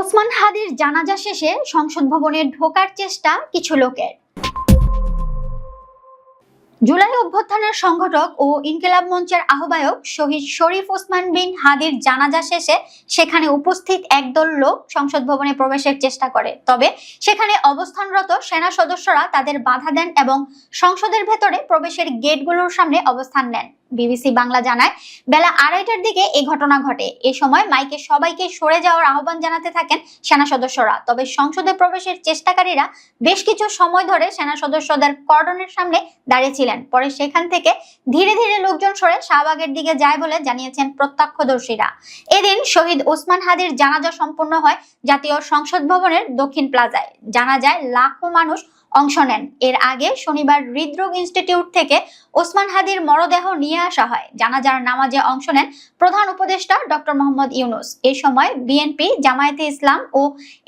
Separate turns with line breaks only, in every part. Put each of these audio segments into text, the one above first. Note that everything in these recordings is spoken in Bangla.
ওসমান হাদির জানাজা শেষে সংসদ ভবনে ঢোকার চেষ্টা কিছু লোকের। জুলাই অভ্যুত্থানের সংগঠক ও ইনকিলাব মঞ্চের আহ্বায়ক শহীদ শরীফ ওসমান বিন হাদির জানাজা শেষে সেখানে উপস্থিত একদল লোক সংসদ ভবনে প্রবেশের চেষ্টা করে। তবে সেখানে অবস্থানরত সেনা সদস্যরা তাদের বাধা দেন এবং সংসদের ভেতরে প্রবেশের গেটগুলোর সামনে অবস্থান নেন। বিবিসি বাংলা জানায়, বেলা 2:30টার দিকে এই ঘটনা ঘটে। এ সময় মাইকে সবাইকে সরে যাওয়ার আহ্বান জানাতে থাকেন সেনা সদস্যরা। তবে সংসদে প্রবেশের চেষ্টাকারীরা বেশ কিছু সময় ধরে সেনা সদস্যদের কর্ডনের সামনে দাঁড়িয়েছিলেন। পরে সেখান থেকে ধীরে ধীরে লোকজন সরে শাহবাগের দিকে যায় বলে জানিয়েছেন প্রত্যক্ষদর্শীরা। এদিন শহীদ ওসমান হাদির জানাজা সম্পন্ন হয় জাতীয় সংসদ ভবনের দক্ষিণ প্লাজায়। জানাজায় লাখো মানুষ অংশ নেন। এর আগে শনিবার হৃদরোগ ইনস্টিটিউট থেকে ওসমান হাদির মরদেহ নিয়ে আসা হয়। জানাজার নামাজে অংশ নেন প্রধান উপদেষ্টা ডক্টর মোহাম্মদ ইউনূস। এই সময় বিএনপি, জামায়াতে ইসলাম ও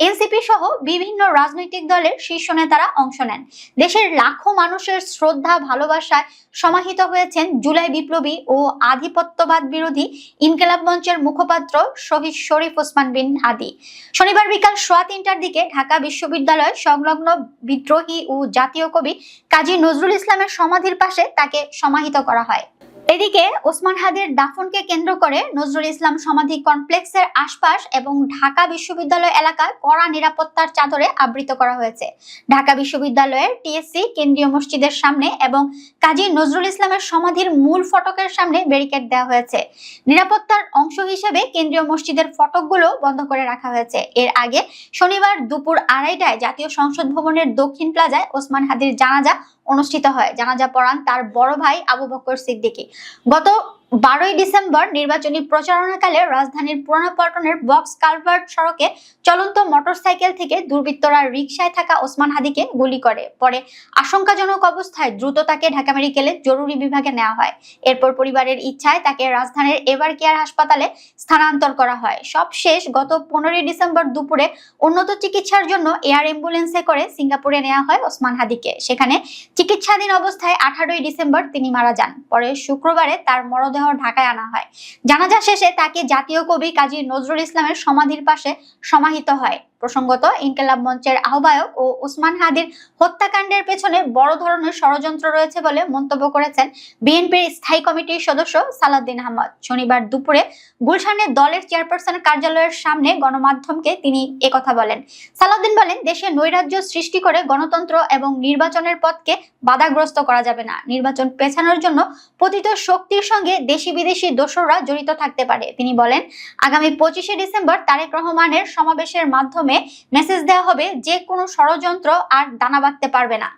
এনসিপি সহ বিভিন্ন রাজনৈতিক দলের শীর্ষ নেতারা অংশ নেন। দেশের লাখো মানুষের শ্রদ্ধা ভালোবাসায় সমাহিত হয়েছেন জুলাই বিপ্লবী ও আধিপত্যবাদ বিরোধী ইনকিলাব মঞ্চের মুখপাত্র শহীদ শরীফ ওসমান বিন হাদি। শনিবার বিকাল 3:15টার দিকে ঢাকা বিশ্ববিদ্যালয় সংলগ্ন বিদ্রোহী ও জাতীয় কবি কাজী নজরুল ইসলামের সমাধির পাশে তাকে সমাহিত করা হয়। এদিকে ওসমান হাদির দাফনকে কেন্দ্র করে নজরুল ইসলাম সমাধি কমপ্লেক্সের আশপাশ এবং ঢাকা বিশ্ববিদ্যালয় এলাকায় কড়া নিরাপত্তার চাদরে আবৃত করা হয়েছে। ঢাকা বিশ্ববিদ্যালয়ের টিএসসি কেন্দ্রীয় মসজিদের সামনে এবং কাজী নজরুল ইসলামের সমাধির মূল ফটকের সামনে ব্যারিকেড দেওয়া হয়েছে। নিরাপত্তার অংশ হিসেবে কেন্দ্রীয় মসজিদের ফটকগুলো বন্ধ করে রাখা হয়েছে। এর আগে শনিবার দুপুর 2:30টায় জাতীয় সংসদ ভবনের দক্ষিণ প্লাজায় ওসমান হাদির জানাজা অনুষ্ঠিত হয়। জানাজা পড়ান তার বড় ভাই আবু বকর সিদ্দিকী। গত 12ই ডিসেম্বর নির্বাচনী প্রচারণাকালে রাজধানীর পুরানা পল্টনের বক্স কালভার্ট সড়কে চলন্ত মোটরসাইকেল থেকে দুর্বৃত্তরা রিকশায় থাকা ওসমান হাদিকে গুলি করে। পরে আশঙ্কাজনক অবস্থায় দ্রুত তাকে ঢাকা মেডিকেলে জরুরি বিভাগে নেওয়া হয়। এরপর পরিবারের ইচ্ছায় তাকে রাজধানীর এভার কেয়ার হাসপাতালে স্থানান্তর করা হয়। সবশেষ গত 15ই ডিসেম্বর দুপুরে উন্নত চিকিৎসার জন্য এয়ার অ্যাম্বুলেন্সে করে সিঙ্গাপুরে নেওয়া হয় ওসমান হাদিকে। সেখানে চিকিৎসাধীন অবস্থায় 18ই ডিসেম্বর তিনি মারা যান। পরে শুক্রবারে তার মরদেহ ঢাকায় আনা হয়। জানাজা শেষে তাকে জাতীয় কবি কাজী নজরুল ইসলামের সমাধির পাশে সমাহিত হয়। প্রসঙ্গত, ইনকিলাব মঞ্চের আহ্বায়ক ও ওসমান হাদির হত্যাকাণ্ডের পেছনে বড় ধরনের ষড়যন্ত্র রয়েছে বলে মন্তব্য করেছেন বিএনপির স্থায়ী কমিটির সদস্য সালাউদ্দিন আহমদ। শনিবার দুপুরে গুলশানে দলের চেয়ারপারসনের কার্যালয়ের সামনে গণমাধ্যমকে তিনি একথা বলেন। সালাউদ্দিন বলেন, দেশে নৈরাজ্য সৃষ্টি করে গণতন্ত্র এবং নির্বাচনের পথকে বাধাগ্রস্ত করা যাবে না। নির্বাচন পেছানোর জন্য পতিত শক্তির সঙ্গে দেশি বিদেশি দোসররা জড়িত থাকতে পারে। তিনি বলেন, আগামী 25শে ডিসেম্বর তারেক রহমানের সমাবেশের মাধ্যমে মেসেজ দেওয়া হবে যে কোনো ষড়যন্ত্র আর দানা বাঁধতে পারবে না।